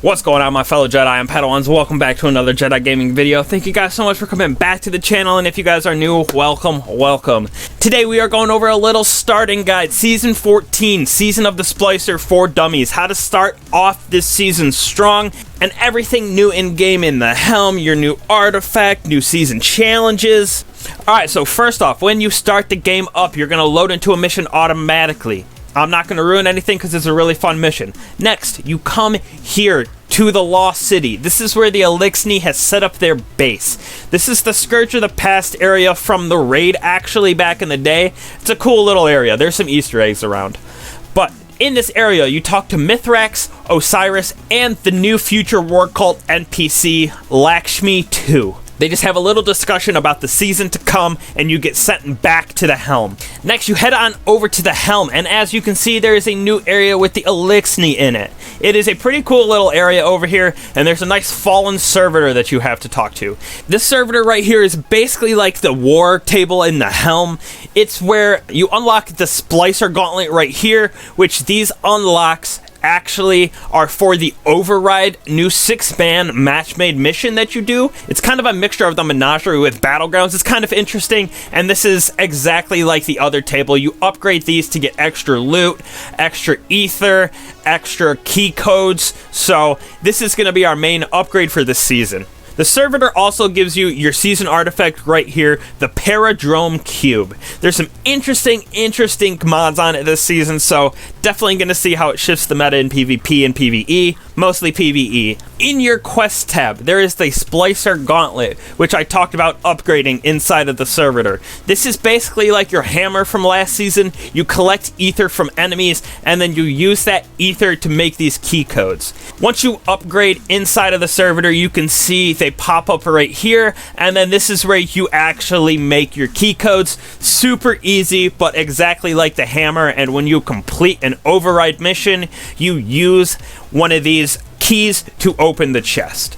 What's going on, my fellow Jedi and Padawans? Welcome back to another Jedi gaming video. Thank you guys so much for coming back to the channel, and if you guys are new, welcome. Today we are going over a little starting guide, Season 14, Season of the Splicer for Dummies, how to start off this season strong, and everything new in-game in the Helm, your new artifact, new season challenges. Alright, so first off, when you start the game up, you're going to load into a mission automatically. I'm not going to ruin anything because it's a really fun mission. Next, you come here to the Lost City. This is where the Elixni has set up their base. This is the Scourge of the Past area from the raid, actually, back in the day. It's a cool little area. There's some Easter eggs around. But in this area, you talk to Mithrax, Osiris, and the new future war cult NPC, Lakshmi 2. They just have a little discussion about the season to come, and you get sent back to the Helm. Next, you head on over to the Helm, and as you can see, there is a new area with the Elixni in it. It is a pretty cool little area over here, and there's a nice fallen servitor that you have to talk to. This servitor right here is basically like the war table in the Helm. It's where you unlock the Splicer gauntlet right here, which these unlocks actually are for the Override new 6-man match-made mission that you do. It's kind of a mixture of the Menagerie with Battlegrounds. It's kind of interesting, and this is exactly like the other table. You upgrade these to get extra loot, extra ether, extra key codes, so this is going to be our main upgrade for this season. The servitor also gives you your season artifact right here, the Paradrome Cube. There's some interesting mods on it this season, so definitely going to see how it shifts the meta in PvP and PvE, mostly PvE. In your quest tab, there is the Splicer Gauntlet, which I talked about upgrading inside of the servitor. This is basically like your hammer from last season. You collect ether from enemies, and then you use that ether to make these key codes. Once you upgrade inside of the servitor, you can see they pop up right here, and then this is where you actually make your key codes. Super easy, but exactly like the hammer, and when you complete an override mission, you use one of these keys to open the chest.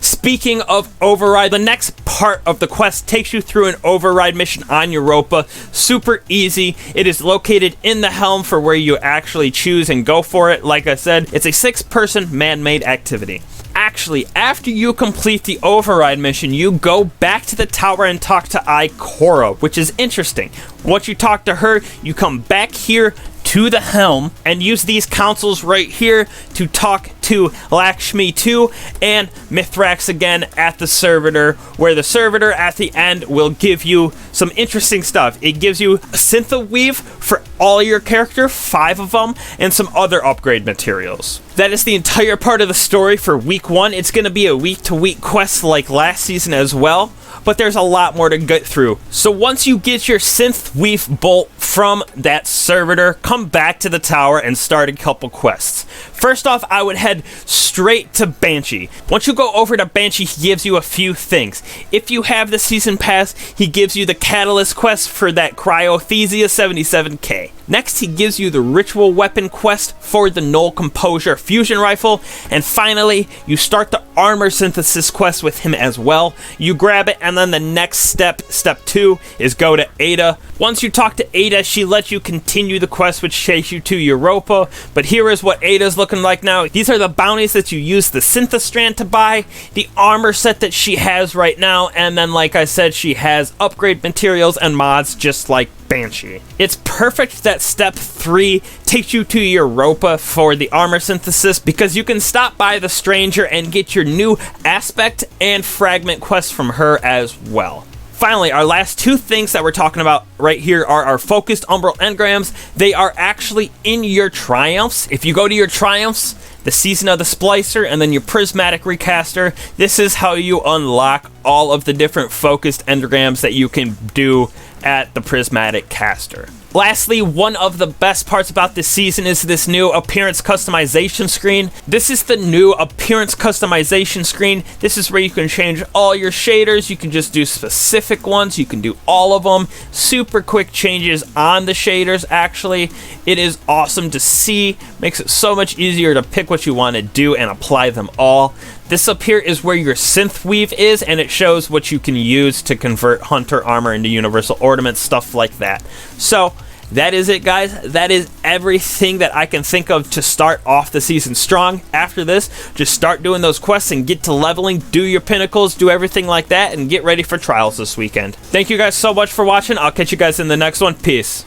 Speaking of override, the next part of the quest takes you through an override mission on Europa. Super easy. It is located in the Helm for where you actually choose and go for it. Like I said, it's a 6-person man-made activity. Actually, after you complete the override mission, you go back to the tower and talk to Ikora, which is interesting. Once you talk to her, you come back here to the Helm and use these councils right here to talk to Lakshmi 2 and Mithrax again at the servitor, where the servitor at the end will give you some interesting stuff. It gives you a Syntha Weave for all your character, 5 of them, and some other upgrade materials. That is the entire part of the story for week 1. It's going to be a week-to-week quest like last season as well, but there's a lot more to get through. So once you get your Synth Weave bolt from that servitor, come back to the tower and start a couple quests. First off, I would head straight to Banshee. Once you go over to Banshee, he gives you a few things. If you have the season pass, he gives you the Catalyst quest for that Cryothesia 77k. Next, he gives you the Ritual Weapon quest for the Null Composure Fusion Rifle. And finally, you start the Armor Synthesis quest with him as well. You grab it, and then the next step 2, is go to Ada. Once you talk to Ada, she lets you continue the quest, which takes you to Europa. But here is what Ada's looking like now. These are the bounties that you use the Synthostrand to buy, the armor set that she has right now, and then, like I said, she has upgrade materials and mods just like Banshee. It's perfect that step 3 takes you to Europa for the armor synthesis, because you can stop by the Stranger and get your new aspect and fragment quests from her as well. Finally, our last 2 things that we're talking about right here are our focused umbral engrams. They are actually in your triumphs. If you go to your triumphs, the Season of the Splicer, and then your prismatic recaster, this is how you unlock all of the different focused engrams that you can do at the prismatic caster. Lastly, one of the best parts about this season is this new appearance customization screen. This is the new appearance customization screen. This is where you can change all your shaders. You can just do specific ones. You can do all of them. Super quick changes on the shaders, actually. It is awesome to see. Makes it so much easier to pick what you want to do and apply them all. This up here is where your Synth Weave is, and it shows what you can use to convert Hunter armor into Universal Ornaments, stuff like that. So that is it, guys. That is everything that I can think of to start off the season strong. After this, just start doing those quests and get to leveling, do your pinnacles, do everything like that, and get ready for trials this weekend. Thank you guys so much for watching. I'll catch you guys in the next one. Peace.